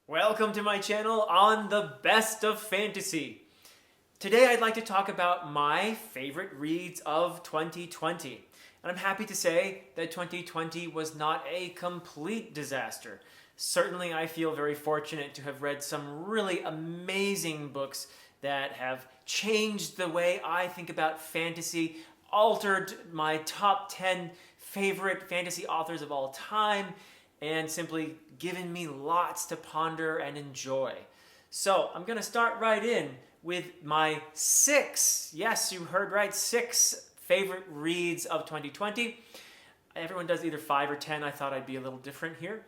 Welcome to my channel on the best of fantasy. Today I'd like to talk about my favorite reads of 2020. And I'm happy to say that 2020 was not a complete disaster. Certainly I feel very fortunate to have read some really amazing books that have changed the way I think about fantasy, altered my top 10 favorite fantasy authors of all time, and simply given me lots to ponder and enjoy. So I'm going to start right in with my yes, you heard right, 6 favorite reads of 2020. Everyone does either 5 or 10. I thought I'd be a little different here.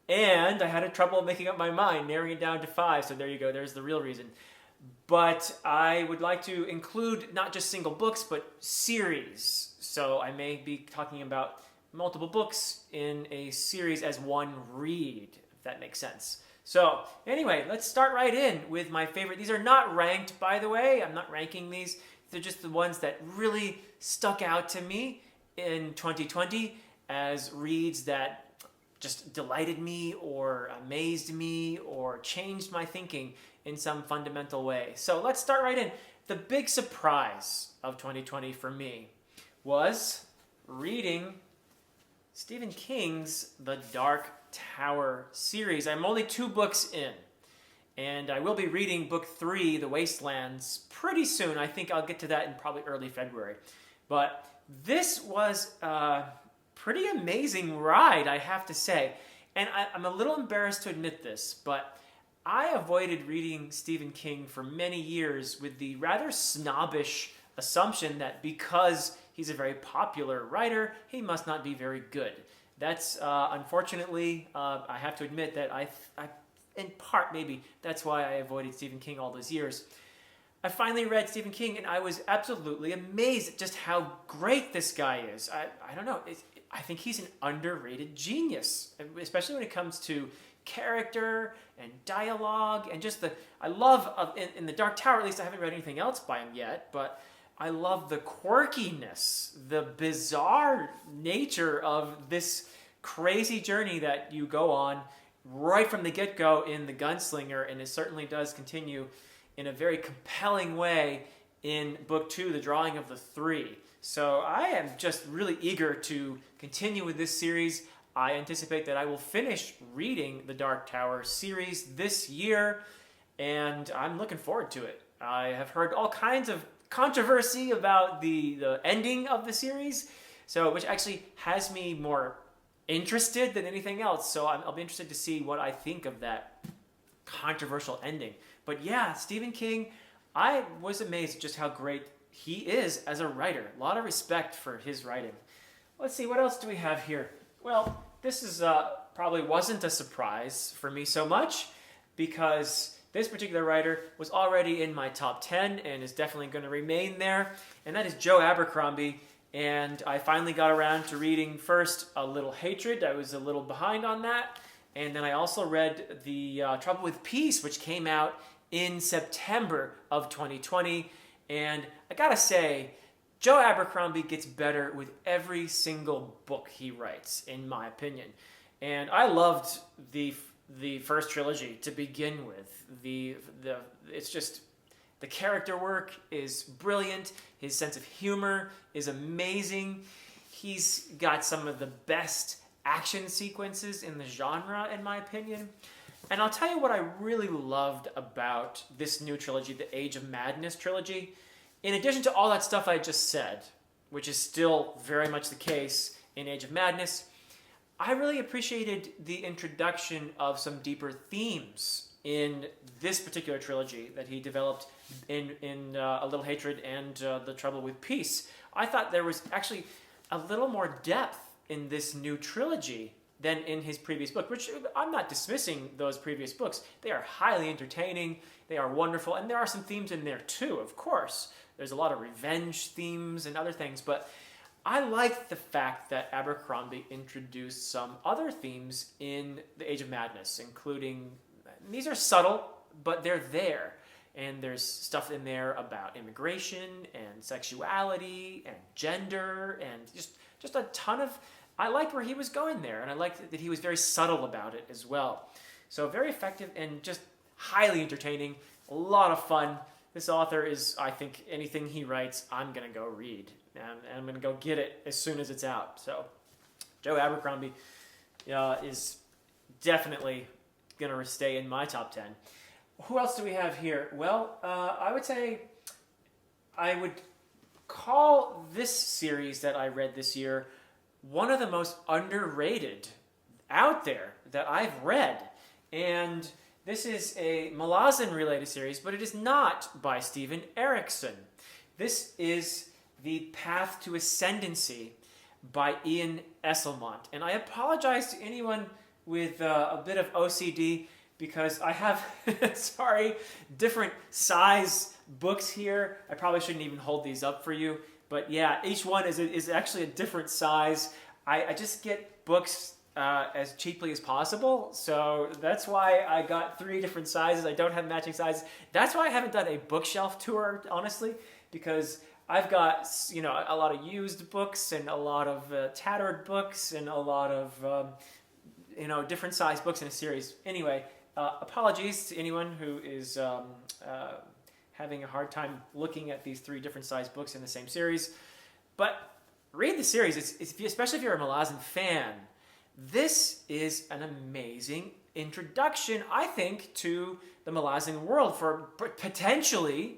And I had trouble making up my mind, narrowing it down to 5. So there you go, there's the real reason. But I would like to include not just single books, but series. So I may be talking about multiple books in a series as one read, if that makes sense. So anyway, let's start right in with my favorite. These are not ranked, by the way. I'm not ranking these. They're just the ones that really stuck out to me in 2020 as reads that just delighted me or amazed me or changed my thinking in some fundamental way. So let's start right in. The big surprise of 2020 for me was reading Stephen King's The Dark Tower series. I'm only 2 books in, and I will be reading book 3, The Wastelands, pretty soon. I think I'll get to that in probably early February. But this was a pretty amazing ride, I have to say. And I'm a little embarrassed to admit this, but I avoided reading Stephen King for many years with the rather snobbish assumption that because he's a very popular writer, he must not be very good. That's unfortunately, I have to admit that I, in part maybe, that's why I avoided Stephen King all those years. I finally read Stephen King and I was absolutely amazed at just how great this guy is. I don't know, I think he's an underrated genius, especially when it comes to character and dialogue and just I love, in The Dark Tower, at least I haven't read anything else by him yet, but I love the quirkiness, the bizarre nature of this crazy journey that you go on right from the get-go in The Gunslinger, and it certainly does continue in a very compelling way in book 2, The Drawing of the Three. So I am just really eager to continue with this series. I anticipate that I will finish reading the Dark Tower series this year, and I'm looking forward to it. I have heard all kinds of controversy about the ending of the series, so which actually has me more interested than anything else. So I'll be interested to see what I think of that controversial ending. But yeah, Stephen King, I was amazed at just how great he is as a writer. A lot of respect for his writing. Let's see, what else do we have here? Well, this is probably wasn't a surprise for me so much because this particular writer was already in my top 10 and is definitely going to remain there, and that is Joe Abercrombie. And I finally got around to reading first A Little Hatred. I was a little behind on that. And then I also read The Trouble with Peace, which came out in September of 2020. And I gotta say, Joe Abercrombie gets better with every single book he writes, in my opinion. And I loved the first trilogy to begin with. It's just, the character work is brilliant. His sense of humor is amazing. He's got some of the best action sequences in the genre, in my opinion. And I'll tell you what I really loved about this new trilogy, the Age of Madness trilogy. In addition to all that stuff I just said, which is still very much the case in Age of Madness, I really appreciated the introduction of some deeper themes in this particular trilogy that he developed in A Little Hatred and The Trouble with Peace. I thought there was actually a little more depth in this new trilogy than in his previous book, which I'm not dismissing those previous books. They are highly entertaining, they are wonderful, and there are some themes in there too, of course. There's a lot of revenge themes and other things, but I like the fact that Abercrombie introduced some other themes in The Age of Madness, including, these are subtle, but they're there. And there's stuff in there about immigration and sexuality and gender and just a ton of, I liked where he was going there, and I liked that he was very subtle about it as well. So very effective and just highly entertaining. A lot of fun. This author is, I think, anything he writes, I'm going to go read. And I'm going to go get it as soon as it's out. So Joe Abercrombie is definitely going to stay in my top 10. Who else do we have here? Well, I would say I would call this series that I read this year one of the most underrated out there that I've read. And this is a Malazan-related series, but it is not by Steven Erikson. This is The Path to Ascendancy by Ian Esselmont. And I apologize to anyone with a bit of OCD because I have, different size books here. I probably shouldn't even hold these up for you. But yeah, each one is actually a different size. I just get books as cheaply as possible. So that's why I got 3 different sizes. I don't have matching sizes. That's why I haven't done a bookshelf tour, honestly, because I've got, a lot of used books and a lot of tattered books and a lot of, different size books in a series. Anyway, apologies to anyone who is having a hard time looking at these 3 different size books in the same series. But read the series, especially if you're a Malazan fan. This is an amazing introduction, I think, to the Malazan world for potentially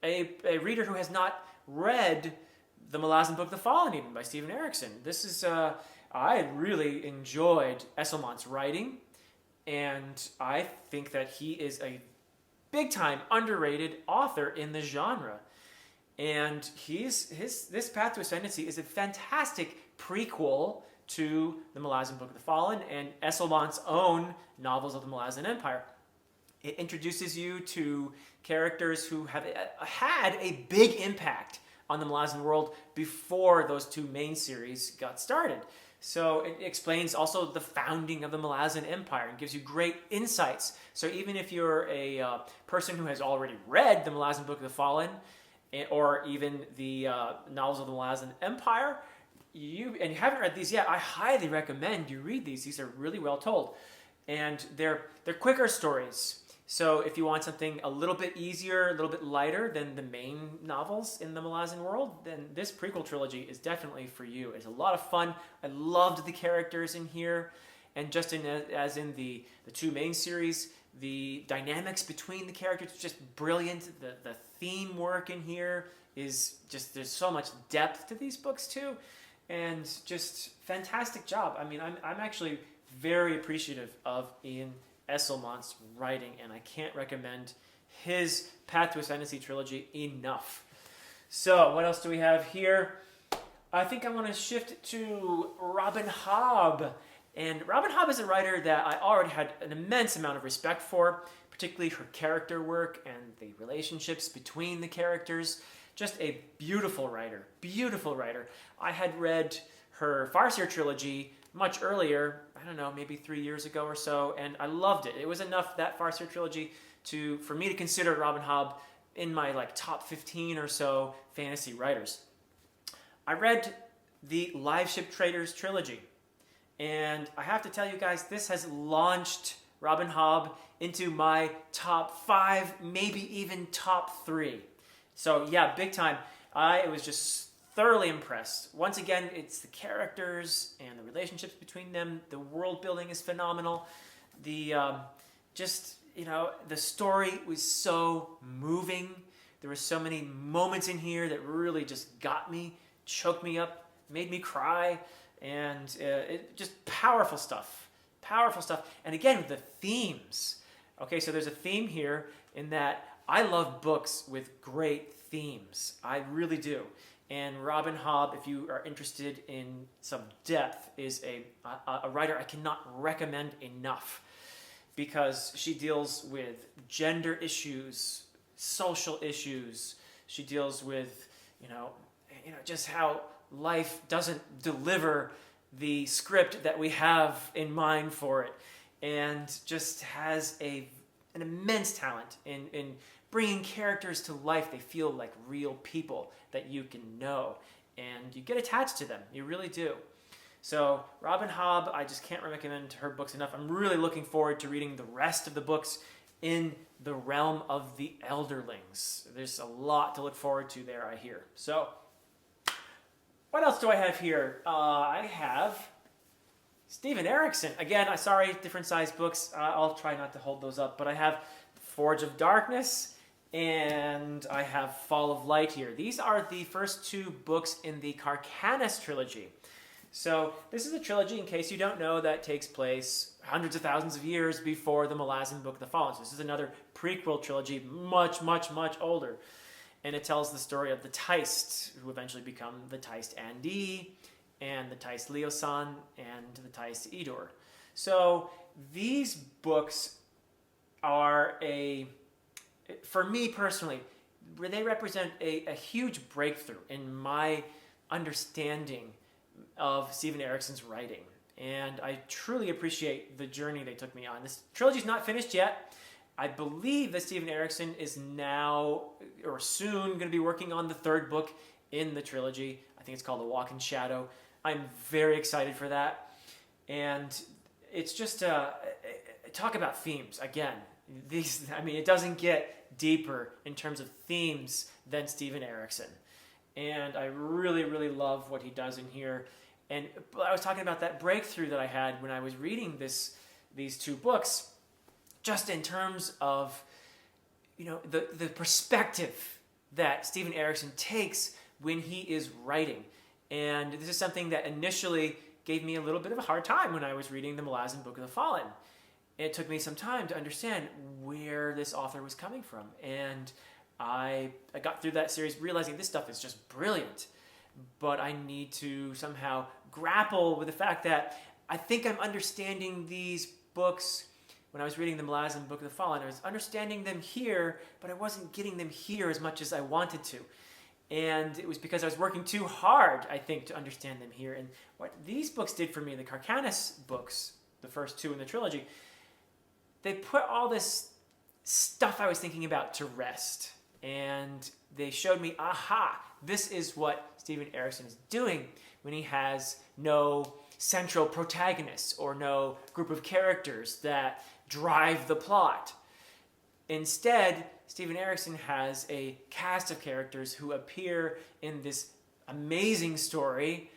a reader who has not read the Malazan book, The Fallen, even by Steven Erikson. This is, I really enjoyed Esselmont's writing, and I think that he is a big-time underrated author in the genre. And this Path to Ascendancy is a fantastic prequel to the Malazan Book of the Fallen and Esselmont's own novels of the Malazan Empire. It introduces you to characters who have had a big impact on the Malazan world before those 2 main series got started. So it explains also the founding of the Malazan Empire and gives you great insights. So even if you're a person who has already read the Malazan Book of the Fallen, or even the novels of the Malazan Empire, you haven't read these yet, I highly recommend you read these. These are really well told. And they're quicker stories. So if you want something a little bit easier, a little bit lighter than the main novels in the Malazan world, then this prequel trilogy is definitely for you. It's a lot of fun. I loved the characters in here. And just as in the 2 main series, the dynamics between the characters is just brilliant. The theme work in here is just, there's so much depth to these books too. And just fantastic job. I mean, I'm actually very appreciative of Ian Esselmont's writing, and I can't recommend his Path to Ascendancy trilogy enough. So, what else do we have here? I think I want to shift to Robin Hobb. And Robin Hobb is a writer that I already had an immense amount of respect for, particularly her character work and the relationships between the characters. Just a beautiful writer, beautiful writer. I had read her Farseer trilogy much earlier, I don't know, maybe 3 years ago or so, and I loved it. It was enough, that Farseer trilogy, for me to consider Robin Hobb in my top 15 or so fantasy writers. I read the Liveship Traders trilogy, and I have to tell you guys, this has launched Robin Hobb into my top 5, maybe even top 3. So yeah, big time. I was just thoroughly impressed. Once again, it's the characters and the relationships between them. The world building is phenomenal. The the story was so moving. There were so many moments in here that really just got me, choked me up, made me cry, and it just powerful stuff. Powerful stuff. And again, with the themes. Okay, so there's a theme here in that I love books with great themes. I really do. And Robin Hobb, if you are interested in some depth, is a writer I cannot recommend enough, because she deals with gender issues, social issues. She deals with, just how life doesn't deliver the script that we have in mind for it, and just has an immense talent in bringing characters to life. They feel like real people that you can know, and you get attached to them. You really do. So Robin Hobb, I just can't recommend her books enough. I'm really looking forward to reading the rest of the books in the realm of the Elderlings. There's a lot to look forward to there, I hear. So what else do I have here? I have Steven Erikson. Again, sorry, different size books. I'll try not to hold those up, but I have Forge of Darkness and I have Fall of Light here. These are the first two books in the Carcanis trilogy. So this is a trilogy, in case you don't know, that takes place hundreds of thousands of years before the Malazan Book of the Fallen. So this is another prequel trilogy, much, much, much older. And it tells the story of the Teist, who eventually become the Teist Andi, and the Teist Leosan, and the Teist Idor. So these books are for me personally, they represent a huge breakthrough in my understanding of Steven Erikson's writing. And I truly appreciate the journey they took me on. This trilogy's not finished yet. I believe that Steven Erikson is now, or soon, going to be working on the third book in the trilogy. I think it's called A Walk in Shadow. I'm very excited for that. And it's just, talk about themes. Again, it doesn't get deeper in terms of themes than Steven Erikson. And I really, really love what he does in here. And I was talking about that breakthrough that I had when I was reading these two books, just in terms of, the perspective that Steven Erikson takes when he is writing. And this is something that initially gave me a little bit of a hard time when I was reading the Malazan Book of the Fallen. It took me some time to understand where this author was coming from. And I got through that series realizing this stuff is just brilliant, but I need to somehow grapple with the fact that I think I'm understanding these books when I was reading the Malazan Book of the Fallen. I was understanding them here, but I wasn't getting them here as much as I wanted to. And it was because I was working too hard, I think, to understand them here. And what these books did for me, the Carcanis books, the first two in the trilogy, they put all this stuff I was thinking about to rest. And they showed me, aha, this is what Steven Erikson is doing when he has no central protagonist or no group of characters that drive the plot. Instead, Steven Erikson has a cast of characters who appear in this amazing story,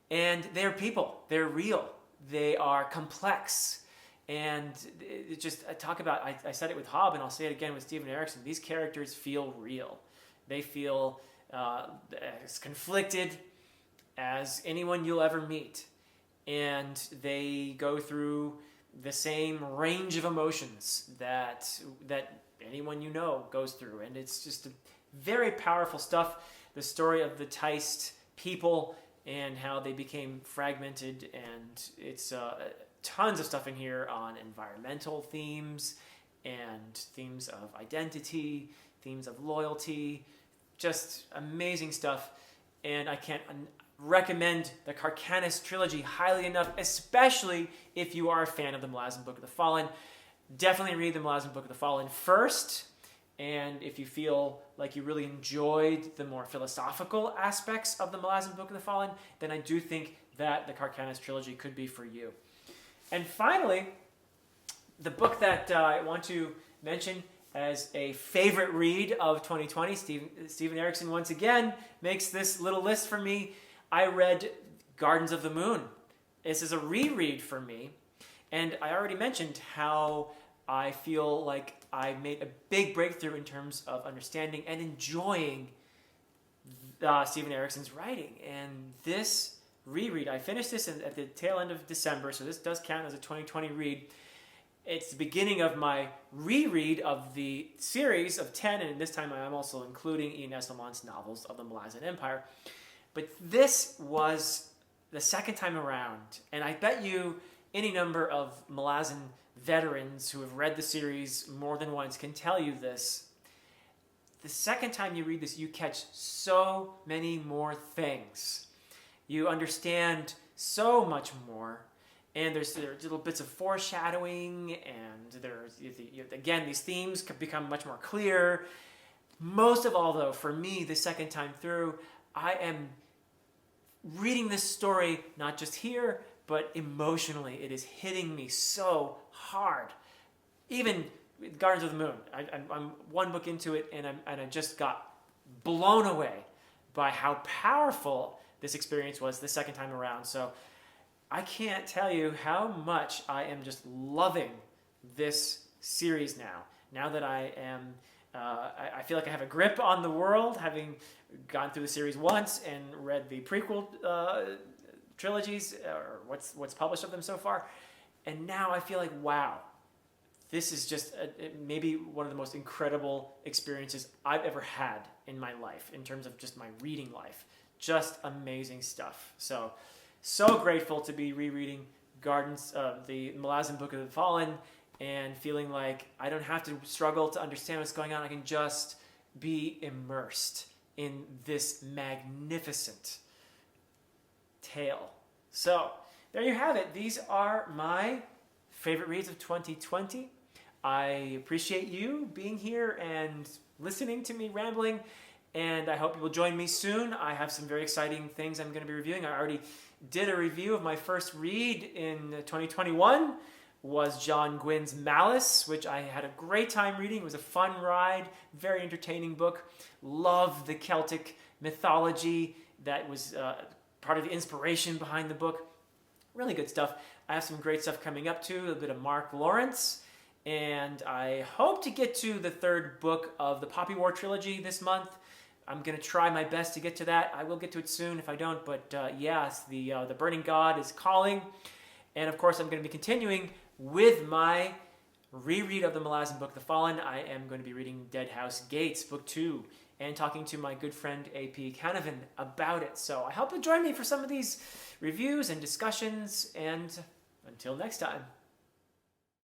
and they're people. They're real. They are complex. And it just, I said it with Hobb, and I'll say it again with Steven Erikson, these characters feel real. They feel as conflicted as anyone you'll ever meet. And they go through the same range of emotions that anyone you know goes through. And it's just very powerful stuff. The story of the Teist people and how they became fragmented, and it's tons of stuff in here on environmental themes and themes of identity, themes of loyalty, just amazing stuff. And I can't recommend the Carcanis trilogy highly enough, especially if you are a fan of the Malazan Book of the Fallen. Definitely read the Malazan Book of the Fallen first, and if you feel like you really enjoyed the more philosophical aspects of the Malazan Book of the Fallen, then I do think that the Carcanis trilogy could be for you. And finally, the book that I want to mention as a favorite read of 2020, Steven Erikson once again makes this little list for me. I read Gardens of the Moon. This is a reread for me, and I already mentioned how I feel like I made a big breakthrough in terms of understanding and enjoying Steven Erikson's writing. And this reread, I finished this at the tail end of December, so this does count as a 2020 read. It's the beginning of my reread of the series of 10, and this time I'm also including Ian Esselman's novels of the Malazan Empire. But this was the second time around, and I bet you any number of Malazan veterans who have read the series more than once can tell you this. The second time you read this, you catch so many more things. You understand so much more, and there's little bits of foreshadowing, and again, these themes could become much more clear. Most of all, though, for me, the second time through, I am reading this story, not just here, but emotionally, it is hitting me so hard. Even Gardens of the Moon, I'm one book into it, and I just got blown away by how powerful this experience was the second time around. So I can't tell you how much I am just loving this series now. Now that I am, I feel like I have a grip on the world, having gone through the series once and read the prequel trilogies, or what's published of them so far. And now I feel like, wow, this is just maybe one of the most incredible experiences I've ever had in my life, in terms of just my reading life. Just amazing stuff. So grateful to be rereading Gardens of the Malazan Book of the Fallen, and feeling like I don't have to struggle to understand what's going on. I can just be immersed in this magnificent tale. So there you have it. These are my favorite reads of 2020. I appreciate you being here and listening to me rambling, and I hope you will join me soon. I have some very exciting things I'm going to be reviewing. I already did a review of my first read in 2021, was John Gwynn's Malice, which I had a great time reading. It was a fun ride, very entertaining book. Love the Celtic mythology that was part of the inspiration behind the book. Really good stuff. I have some great stuff coming up too, a bit of Mark Lawrence, and I hope to get to the third book of the Poppy War trilogy this month. I'm going to try my best to get to that. I will get to it soon if I don't, but yes, the Burning God is calling. And of course, I'm going to be continuing with my reread of the Malazan Book, The Fallen. I am going to be reading Dead House Gates, Book 2, and talking to my good friend A.P. Canavan about it. So I hope you'll join me for some of these reviews and discussions, and until next time.